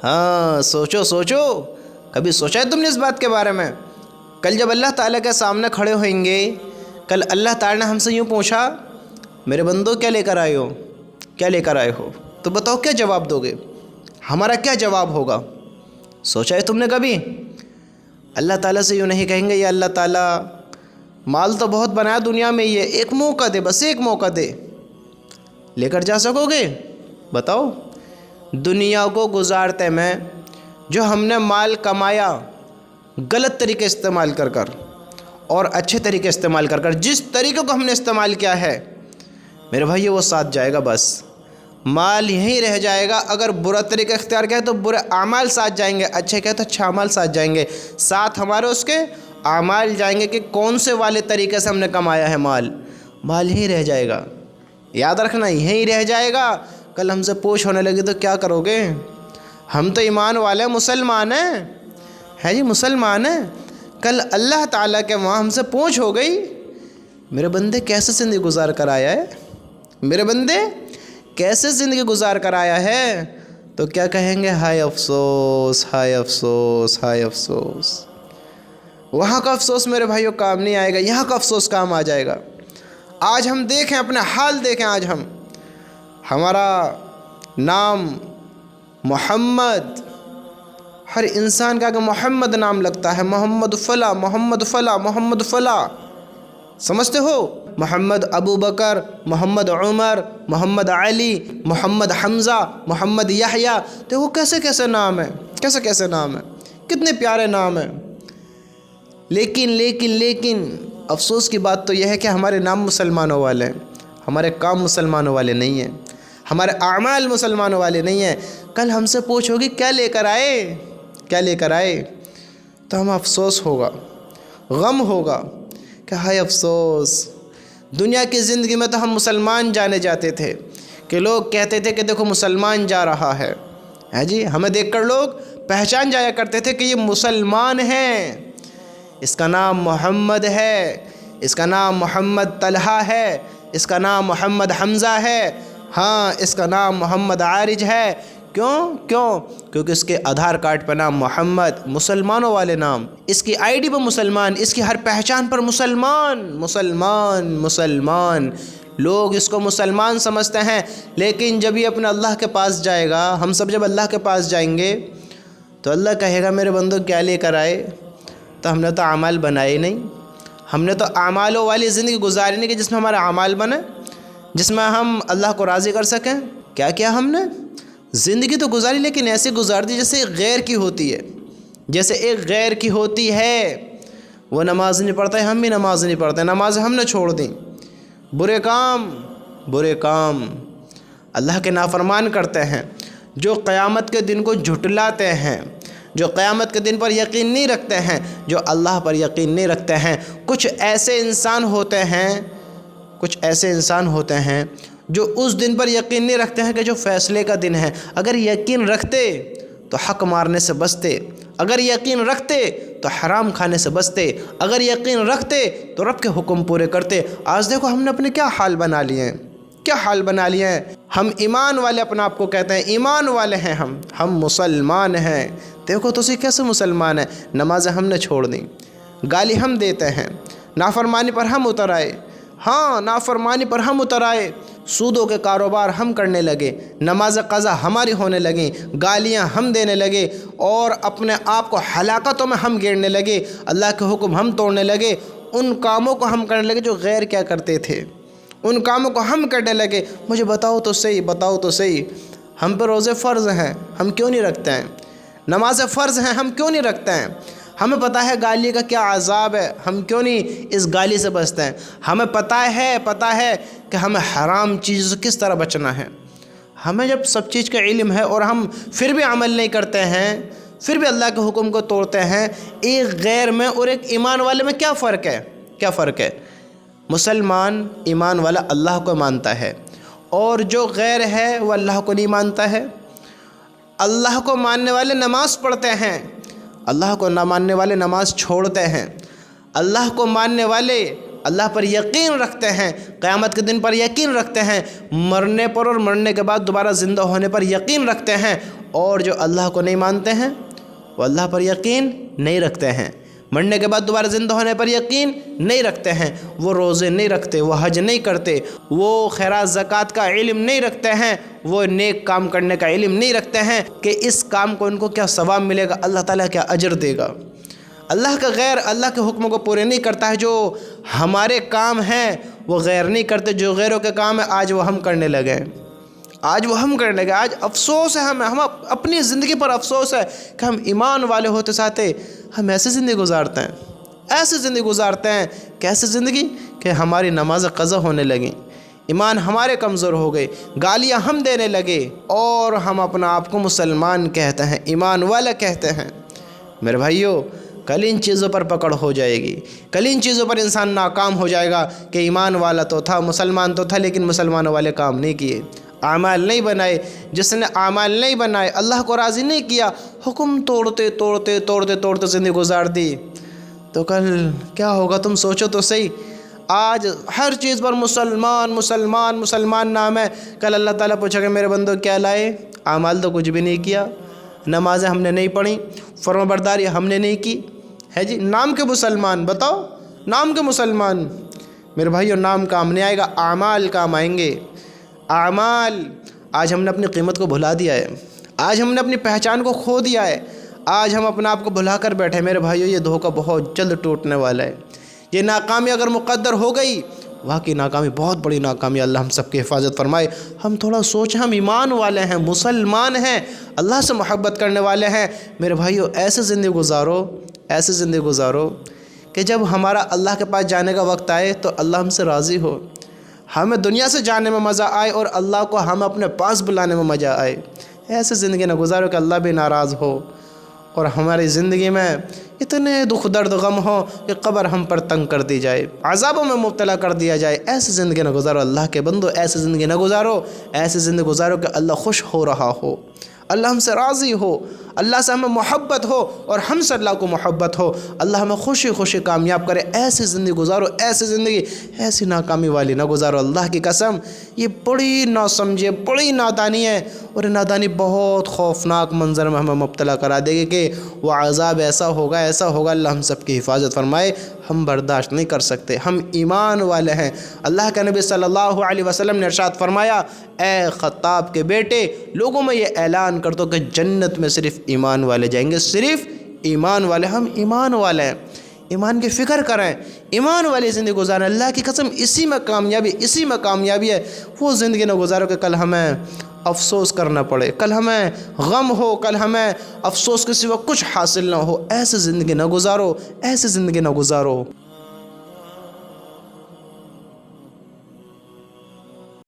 ہاں سوچو سوچو، کبھی سوچا ہے تم نے اس بات کے بارے میں؟ کل جب اللہ تعالیٰ کے سامنے کھڑے ہوئیں گے، کل اللہ تعالیٰ نے ہم سے یوں پوچھا، میرے بندو کیا لے کر آئے ہو، کیا لے کر آئے ہو؟ تو بتاؤ کیا جواب دو گے؟ ہمارا کیا جواب ہوگا؟ سوچا ہے تم نے کبھی؟ اللہ تعالیٰ سے یوں نہیں کہیں گے یا اللہ تعالیٰ مال تو بہت بنایا دنیا میں، یہ ایک موقع دے، بس ایک موقع دے، لے کر جا سکو گے؟ بتاؤ۔ دنیا کو گزارتے میں جو ہم نے مال کمایا غلط طریقے استعمال کر کر اور اچھے طریقے استعمال کر کر، جس طریقے کو ہم نے استعمال کیا ہے میرے بھائی وہ ساتھ جائے گا، بس مال یہیں رہ جائے گا۔ اگر برا طریقہ اختیار کیا تو برے اعمال ساتھ جائیں گے، اچھے کہے تو اچھے اعمال ساتھ جائیں گے، ساتھ ہمارے اس کے اعمال جائیں گے کہ کون سے والے طریقے سے ہم نے کمایا ہے مال یہیں رہ جائے گا، یاد رکھنا یہیں رہ جائے گا۔ کل ہم سے پوچھ ہونے لگی تو کیا کرو گے؟ ہم تو ایمان والے مسلمان ہیں، ہے جی مسلمان ہیں۔ کل اللہ تعالیٰ کے وہاں ہم سے پوچھ ہو گئی، میرے بندے کیسے زندگی گزار کر آیا ہے، میرے بندے کیسے زندگی گزار کر آیا ہے؟ تو کیا کہیں گے؟ ہائے افسوس، ہائے افسوس، ہائے افسوس۔ وہاں کا افسوس میرے بھائیوں کام نہیں آئے گا، یہاں کا افسوس کام آ جائے گا۔ آج ہم دیکھیں، اپنا حال دیکھیں، آج ہمارا نام محمد، ہر انسان کا کہ محمد نام لگتا ہے، محمد فلاں، محمد فلاں، محمد فلاں، سمجھتے ہو؟ محمد ابو بکر، محمد عمر، محمد علی، محمد حمزہ، محمد یحییٰ، دیکھو کیسے کیسے نام ہیں، کیسے کیسے نام ہیں، کتنے پیارے نام ہیں۔ لیکن افسوس کی بات تو یہ ہے کہ ہمارے نام مسلمانوں والے ہیں، ہمارے کام مسلمانوں والے نہیں ہیں، ہمارے اعمال مسلمانوں والے نہیں ہیں۔ کل ہم سے پوچھو گی کیا لے کر آئے، کیا لے کر آئے، تو ہم افسوس ہوگا، غم ہوگا کہ ہائے افسوس، دنیا کی زندگی میں تو ہم مسلمان جانے جاتے تھے کہ لوگ کہتے تھے کہ دیکھو مسلمان جا رہا ہے جی، ہمیں دیکھ کر لوگ پہچان جایا کرتے تھے کہ یہ مسلمان ہیں، اس کا نام محمد ہے، اس کا نام محمد طلحہ ہے، اس کا نام محمد حمزہ ہے، ہاں اس کا نام محمد عارج ہے۔ کیونکہ اس کے آدھار کارڈ پہ نام محمد، مسلمانوں والے نام، اس کی آئی ڈی پہ مسلمان، اس کی ہر پہچان پر مسلمان، مسلمان، مسلمان، لوگ اس کو مسلمان سمجھتے ہیں۔ لیکن جب یہ اپنے اللہ کے پاس جائے گا، ہم سب جب اللہ کے پاس جائیں گے تو اللہ کہے گا میرے بندو کیا لے کر آئے؟ تو ہم نے تو اعمال بنائے نہیں، ہم نے تو اعمالوں والی زندگی گزاری نہیں کہ جس میں ہمارا اعمال بنے، جس میں ہم اللہ کو راضی کر سکیں۔ کیا کیا ہم نے؟ زندگی تو گزاری لیکن ایسی گزار دی جیسے ایک غیر کی ہوتی ہے، جیسے ایک غیر کی ہوتی ہے۔ وہ نماز نہیں پڑھتا ہے، ہم بھی نماز نہیں پڑھتے، نماز ہم نے چھوڑ دیں، برے کام اللہ کے نافرمان کرتے ہیں، جو قیامت کے دن کو جھٹلاتے ہیں، جو قیامت کے دن پر یقین نہیں رکھتے ہیں، جو اللہ پر یقین نہیں رکھتے ہیں۔ کچھ ایسے انسان ہوتے ہیں جو اس دن پر یقین نہیں رکھتے ہیں کہ جو فیصلے کا دن ہے۔ اگر یقین رکھتے تو حق مارنے سے بچتے، اگر یقین رکھتے تو حرام کھانے سے بچتے، اگر یقین رکھتے تو رب کے حکم پورے کرتے۔ آج دیکھو ہم نے اپنے کیا حال بنا لیے ہیں، کیا حال بنا لیے ہیں۔ ہم ایمان والے اپنے آپ کو کہتے ہیں، ایمان والے ہیں، ہم مسلمان ہیں۔ دیکھو تو کیسے مسلمان ہیں، نمازیں ہم نے چھوڑ دیں، گالی ہم دیتے ہیں، نافرمانی پر ہم اتر آئے، ہاں نافرمانی پر ہم اتر آئے، سودوں کے کاروبار ہم کرنے لگے، نماز قضا ہماری ہونے لگیں، گالیاں ہم دینے لگے، اور اپنے آپ کو ہلاکتوں میں ہم گیرنے لگے، اللہ کے حکم ہم توڑنے لگے، ان کاموں کو ہم کرنے لگے جو غیر کیا کرتے تھے، ان کاموں کو ہم کرنے لگے۔ مجھے بتاؤ تو صحیح، ہم پہ روزے فرض ہیں، ہم کیوں نہیں رکھتے ہیں؟ نماز فرض ہیں، ہم کیوں نہیں رکھتے ہیں؟ ہمیں پتہ ہے گالی کا کیا عذاب ہے، ہم کیوں نہیں اس گالی سے بچتے ہیں؟ ہمیں پتہ ہے کہ ہمیں حرام چیزوں سے کس طرح بچنا ہے۔ ہمیں جب سب چیز کا علم ہے اور ہم پھر بھی عمل نہیں کرتے ہیں، پھر بھی اللہ کے حکم کو توڑتے ہیں، ایک غیر میں اور ایک ایمان والے میں کیا فرق ہے؟ مسلمان ایمان والا اللہ کو مانتا ہے، اور جو غیر ہے وہ اللہ کو نہیں مانتا ہے۔ اللہ کو ماننے والے نماز پڑھتے ہیں، اللہ کو نہ ماننے والے نماز چھوڑتے ہیں۔ اللہ کو ماننے والے اللہ پر یقین رکھتے ہیں، قیامت کے دن پر یقین رکھتے ہیں، مرنے پر اور مرنے کے بعد دوبارہ زندہ ہونے پر یقین رکھتے ہیں، اور جو اللہ کو نہیں مانتے ہیں وہ اللہ پر یقین نہیں رکھتے ہیں، مرنے کے بعد دوبارہ زندہ ہونے پر یقین نہیں رکھتے ہیں، وہ روزے نہیں رکھتے، وہ حج نہیں کرتے، وہ خیرات زکوٰۃ کا علم نہیں رکھتے ہیں، وہ نیک کام کرنے کا علم نہیں رکھتے ہیں کہ اس کام کو ان کو کیا ثواب ملے گا، اللہ تعالیٰ کیا اجر دے گا۔ اللہ کا غیر اللہ کے حکموں کو پورے نہیں کرتا ہے، جو ہمارے کام ہیں وہ غیر نہیں کرتے، جو غیروں کے کام ہیں آج وہ ہم کرنے لگے، آج وہ ہم کرنے لگے۔ آج افسوس ہے ہم اپنی زندگی پر افسوس ہے کہ ہم ایمان والے ہوتے ساتھے ہم ایسے زندگی گزارتے ہیں، ایسے زندگی گزارتے ہیں، کیسے زندگی کہ ہماری نماز قضا ہونے لگیں، ایمان ہمارے کمزور ہو گئے، گالیاں ہم دینے لگے، اور ہم اپنا آپ کو مسلمان کہتے ہیں، ایمان والا کہتے ہیں۔ میرے بھائیو، کل ان چیزوں پر پکڑ ہو جائے گی، کل ان چیزوں پر انسان ناکام ہو جائے گا کہ ایمان والا تو تھا، مسلمان تو تھا، لیکن مسلمانوں والے کام نہیں کیے، اعمال نہیں بنائے۔ جس نے اعمال نہیں بنائے، اللہ کو راضی نہیں کیا، حکم توڑتے زندگی گزار دی، تو کل کیا ہوگا تم سوچو تو صحیح۔ آج ہر چیز پر مسلمان مسلمان مسلمان نام ہے، کل اللہ تعالیٰ پوچھا کہ میرے بندو کیا لائے؟ اعمال تو کچھ بھی نہیں کیا، نمازیں ہم نے نہیں پڑھی، فرما برداری ہم نے نہیں کی، ہے جی، نام کے مسلمان، بتاؤ نام کے مسلمان۔ میرے بھائیو، نام کام نہیں آئے گا، اعمال کام آئیں گے، اعمال۔ آج ہم نے اپنی قیمت کو بھلا دیا ہے، آج ہم نے اپنی پہچان کو کھو دیا ہے، آج ہم اپنے آپ کو بھلا کر بیٹھے۔ میرے بھائیو، یہ دھوکہ بہت جلد ٹوٹنے والا ہے، یہ ناکامی اگر مقدر ہو گئی، واقعی ناکامی بہت بڑی ناکامی، اللہ ہم سب کی حفاظت فرمائے۔ ہم تھوڑا سوچیں، ہم ایمان والے ہیں، مسلمان ہیں، اللہ سے محبت کرنے والے ہیں۔ میرے بھائیو، ایسے زندگی گزارو، ایسے زندگی گزارو کہ جب ہمارا اللہ کے پاس جانے کا وقت آئے تو اللہ ہم سے راضی ہو، ہمیں دنیا سے جانے میں مزہ آئے اور اللہ کو ہم اپنے پاس بلانے میں مزہ آئے۔ ایسے زندگی نہ گزارو کہ اللہ بھی ناراض ہو اور ہماری زندگی میں اتنے دکھ درد غم ہو کہ قبر ہم پر تنگ کر دی جائے، عذابوں میں مبتلا کر دیا جائے۔ ایسی زندگی نہ گزارو اللہ کے بندو، ایسی زندگی نہ گزارو، ایسی زندگی گزارو کہ اللہ خوش ہو رہا ہو، اللہ ہم سے راضی ہو، اللہ سے ہمیں محبت ہو اور ہم سے اللہ کو محبت ہو، اللہ ہمیں خوشی خوشی کامیاب کرے۔ ایسی زندگی گزارو، ایسی زندگی، ایسی ناکامی والی نہ گزارو۔ اللہ کی قسم، یہ بڑی ناسمجھی، بڑی نادانی ہے، اور یہ نادانی بہت خوفناک منظر میں ہمیں مبتلا کرا دے گی کہ وہ عذاب ایسا ہوگا، ایسا ہوگا۔ اللہ ہم سب کی حفاظت فرمائے، ہم برداشت نہیں کر سکتے، ہم ایمان والے ہیں۔ اللہ کے نبی صلی اللہ علیہ وسلم نے ارشاد فرمایا، اے خطاب کے بیٹے، لوگوں میں یہ اعلان کر دو کہ جنت میں صرف ایمان والے جائیں گے، صرف ایمان والے۔ ہم ایمان والے ہیں، ایمان کی فکر کریں، ایمان والی زندگی گزاریں۔ اللہ کی قسم، اسی میں کامیابی، اسی میں کامیابی ہے۔ وہ زندگی نہ گزارو کہ کل ہمیں افسوس کرنا پڑے، کل ہمیں غم ہو، کل ہمیں افسوس کے سوا کچھ حاصل نہ ہو۔ ایسی زندگی نہ گزارو، ایسی زندگی نہ گزارو۔